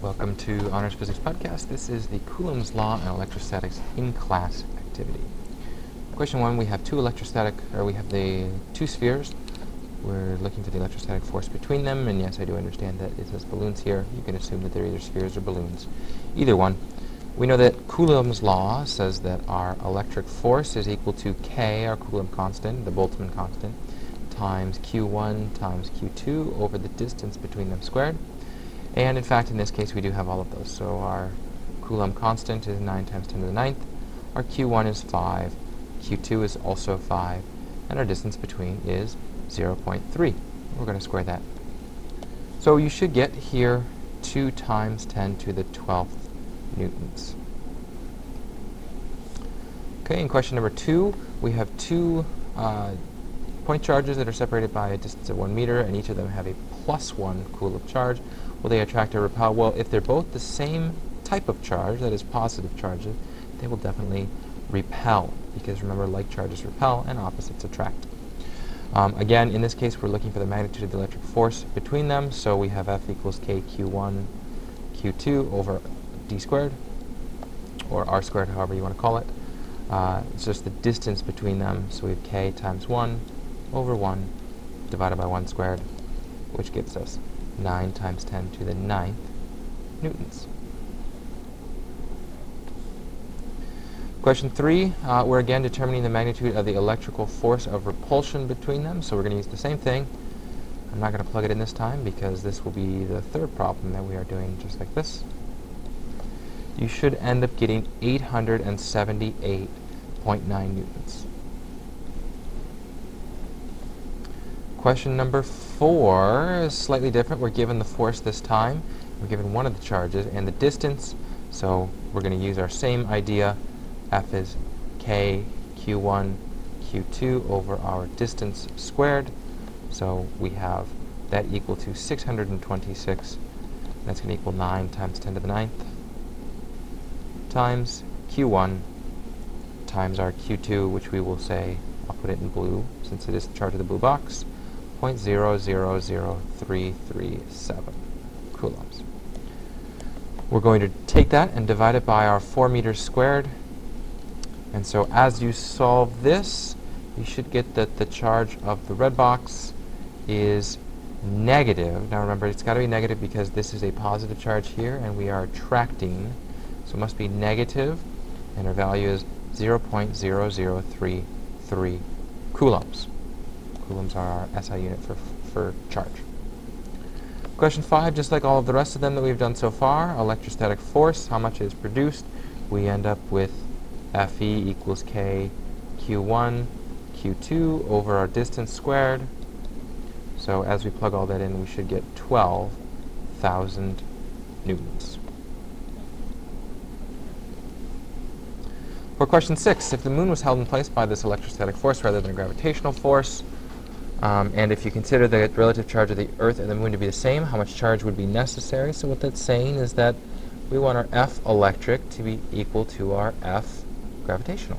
Welcome to Honors Physics Podcast. This is the Coulomb's Law and Electrostatics in Class activity. Question 1, we have the two spheres. We're looking for the electrostatic force between them, and yes, I do understand that it says balloons here. You can assume that they're either spheres or balloons. Either one. We know that Coulomb's law says that our electric force is equal to K, our Coulomb constant, the Boltzmann constant, times Q1 times Q2 over the distance between them squared. And in fact, in this case, we do have all of those. So our Coulomb constant is 9 times 10 to the 9th. Our Q1 is 5. Q2 is also 5. And our distance between is 0.3. We're going to square that. So you should get here 2 times 10 to the 12th newtons. Okay, in question number 2, we have two point charges that are separated by a distance of 1 meter, and each of them have a +1 Coulomb charge. Will they attract or repel? Well, if they're both the same type of charge, that is positive charges, they will definitely repel, because remember, like charges repel and opposites attract. Again, in this case, we're looking for the magnitude of the electric force between them, so we have F equals K Q1 Q2 over D squared, or R squared, however you want to call it. It's just the distance between them, so we have K times 1 over 1 divided by 1 squared, which gives us 9 times 10 to the 9th newtons. Question 3, we're again determining the magnitude of the electrical force of repulsion between them, so we're going to use the same thing. I'm not going to plug it in this time because this will be the third problem that we are doing just like this. You should end up getting 878.9 newtons. Question number 4 is slightly different. We're given the force this time. We're given one of the charges and the distance, so we're going to use our same idea. F is K Q1 Q2 over our distance squared. So we have that equal to 626. That's going to equal 9 times 10 to the 9th times Q1 times our Q2, which we will say, I'll put it in blue since it is the charge of the blue box, 0.000337 coulombs. We're going to take that and divide it by our 4 meters squared. And so as you solve this, you should get that the charge of the red box is negative. Now remember, it's got to be negative because this is a positive charge here, and we are attracting. So it must be negative, and our value is 0.0033 coulombs. Coulombs are our SI unit for charge. Question 5, just like all of the rest of them that we've done so far, electrostatic force, how much is produced? We end up with Fe equals K Q1 Q2 over our distance squared. So as we plug all that in, we should get 12,000 newtons. For question 6, if the moon was held in place by this electrostatic force rather than a gravitational force, and if you consider the relative charge of the Earth and the moon to be the same, how much charge would be necessary? So what that's saying is that we want our F electric to be equal to our F gravitational.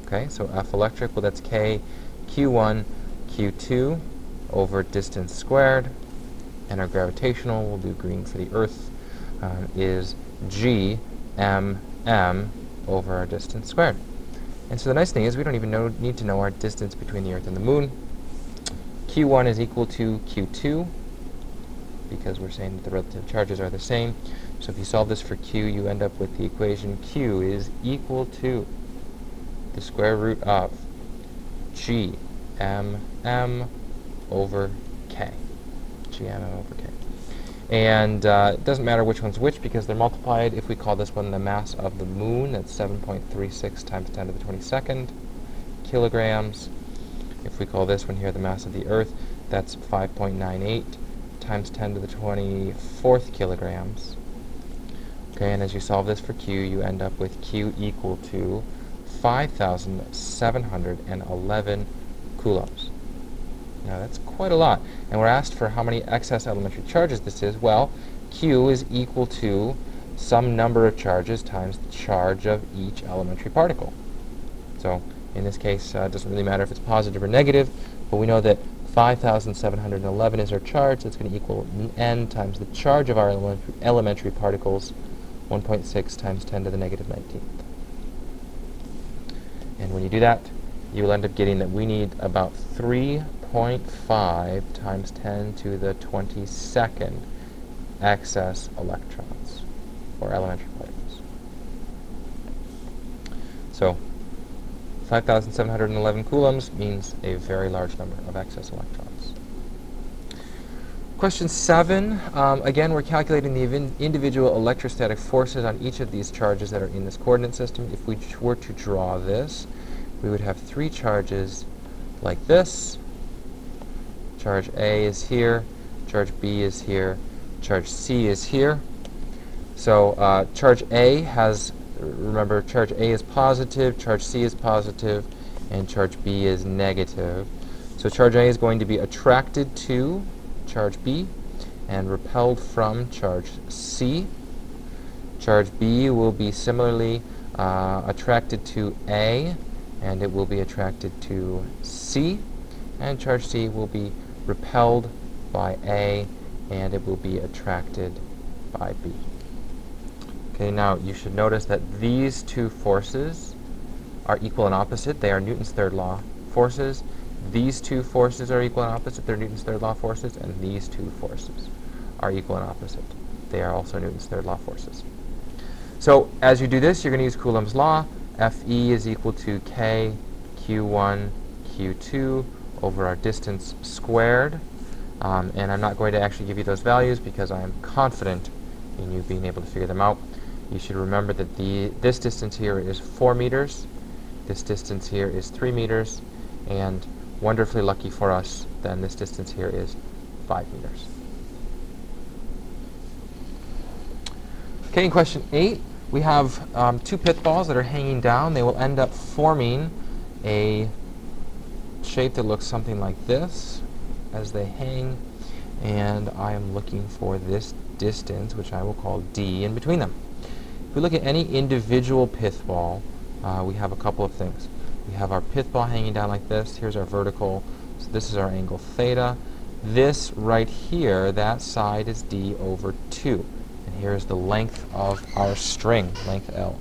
Okay, so F electric, well, that's K Q1 Q2 over distance squared, and our gravitational, we'll do green for the Earth, is G M M over our distance squared. And so the nice thing is we don't even need to know our distance between the Earth and the moon. Q1 is equal to Q2 because we're saying that the relative charges are the same. So if you solve this for Q, you end up with the equation Q is equal to the square root of G M M over K. G M M over K. And it doesn't matter which one's which because they're multiplied. If we call this one the mass of the moon, that's 7.36 times 10 to the 22nd kilograms. If we call this one here the mass of the Earth, that's 5.98 times 10 to the 24th kilograms. Okay, and as you solve this for Q, you end up with Q equal to 5,711 coulombs. Now that's quite a lot. And we're asked for how many excess elementary charges this is. Well, Q is equal to some number of charges times the charge of each elementary particle. So in this case, it doesn't really matter if it's positive or negative, but we know that 5,711 is our charge. That's going to equal n times the charge of our elementary particles, 1.6 times 10 to the negative 19th. And when you do that, you will end up getting that we need about 3.5 times 10 to the 22nd excess electrons, or elementary particles. So 5,711 coulombs means a very large number of excess electrons. Question 7, again, we're calculating the individual electrostatic forces on each of these charges that are in this coordinate system. If we were to draw this, we would have 3 charges like this. Charge A is here, charge B is here, charge C is here. So charge A has, remember, charge A is positive, charge C is positive, and charge B is negative. So charge A is going to be attracted to charge B and repelled from charge C. Charge B will be similarly attracted to A, and it will be attracted to C. And charge C will be repelled by A, and it will be attracted by B. Okay, now you should notice that these two forces are equal and opposite. They are Newton's third law forces. These two forces are equal and opposite. They're Newton's third law forces. And these two forces are equal and opposite. They are also Newton's third law forces. So as you do this, you're going to use Coulomb's law. Fe is equal to K Q1 Q2 over our distance squared. And I'm not going to actually give you those values because I am confident in you being able to figure them out. You should remember that this distance here is 4 meters. This distance here is 3 meters. And wonderfully lucky for us, then this distance here is 5 meters. Okay, in question 8, we have 2 pith balls that are hanging down. They will end up forming a shape that looks something like this as they hang. And I am looking for this distance, which I will call D, in between them. If we look at any individual pith ball, we have a couple of things. We have our pith ball hanging down like this. Here's our vertical. So this is our angle theta. This right here, that side is D over 2. And here's the length of our string, length L.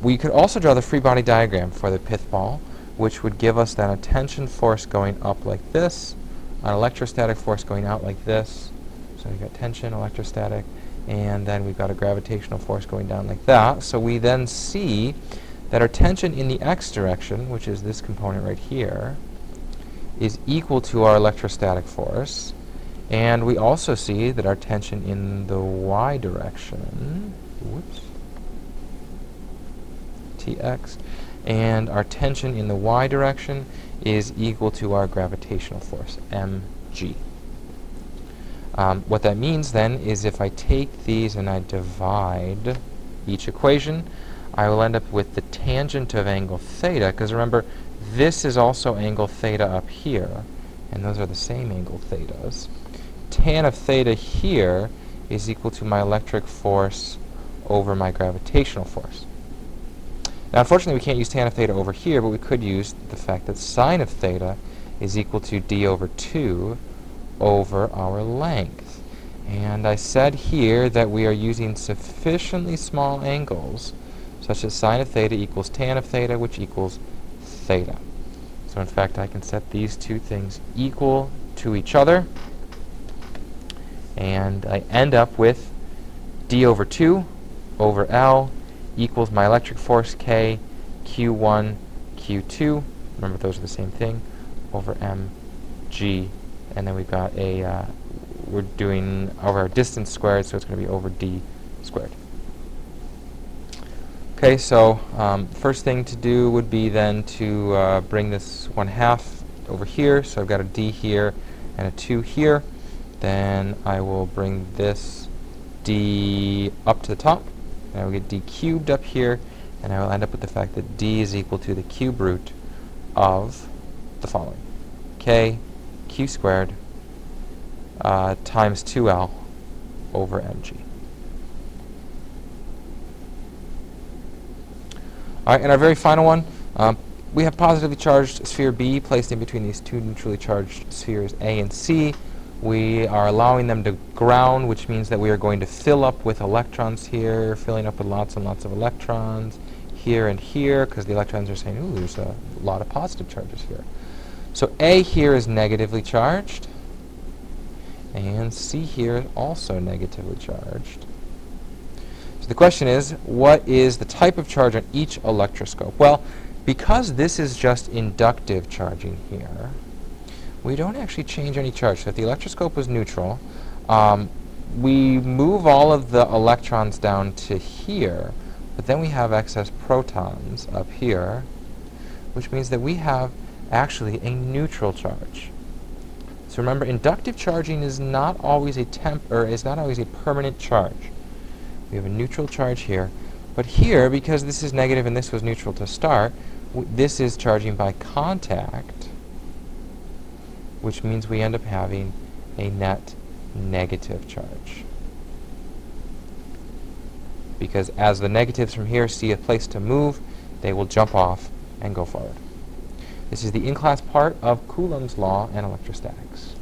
We could also draw the free body diagram for the pith ball, which would give us then a tension force going up like this, an electrostatic force going out like this. So we've got tension, electrostatic, and then we've got a gravitational force going down like that. So we then see that our tension in the x direction, which is this component right here, is equal to our electrostatic force. And we also see that our tension in the y direction, whoops, Tx, and our tension in the y direction is equal to our gravitational force, mg. What that means then is if I take these and I divide each equation, I will end up with the tangent of angle theta, because remember, this is also angle theta up here, and those are the same angle thetas. Tan of theta here is equal to my electric force over my gravitational force. Now, unfortunately, we can't use tan of theta over here, but we could use the fact that sine of theta is equal to d over 2 over our length. And I said here that we are using sufficiently small angles such that sine of theta equals tan of theta, which equals theta. So in fact, I can set these two things equal to each other, and I end up with d over 2 over L equals my electric force K Q1 Q2, remember those are the same thing, over mg, and then we've got a, we're doing over our distance squared, so it's going to be over d squared. Okay, so first thing to do would be then to bring this 1/2 over here, so I've got a d here and a 2 here. Then I will bring this d up to the top, and I will get d cubed up here, and I will end up with the fact that d is equal to the cube root of the following: k q squared times 2l over mg. All right, and our very final one, we have positively charged sphere B placed in between these two neutrally charged spheres A and C. We are allowing them to ground, which means that we are going to fill up with electrons here, filling up with lots and lots of electrons here and here, because the electrons are saying, ooh, there's a lot of positive charges here. So A here is negatively charged, and C here is also negatively charged. So the question is, what is the type of charge on each electroscope? Well, because this is just inductive charging here, we don't actually change any charge. So if the electroscope was neutral, we move all of the electrons down to here, but then we have excess protons up here, which means that we have actually a neutral charge. So remember, inductive charging is not always a permanent charge. We have a neutral charge here, but here, because this is negative and this was neutral to start, this is charging by contact, which means we end up having a net negative charge. Because as the negatives from here see a place to move, they will jump off and go forward. This is the in-class part of Coulomb's law and electrostatics.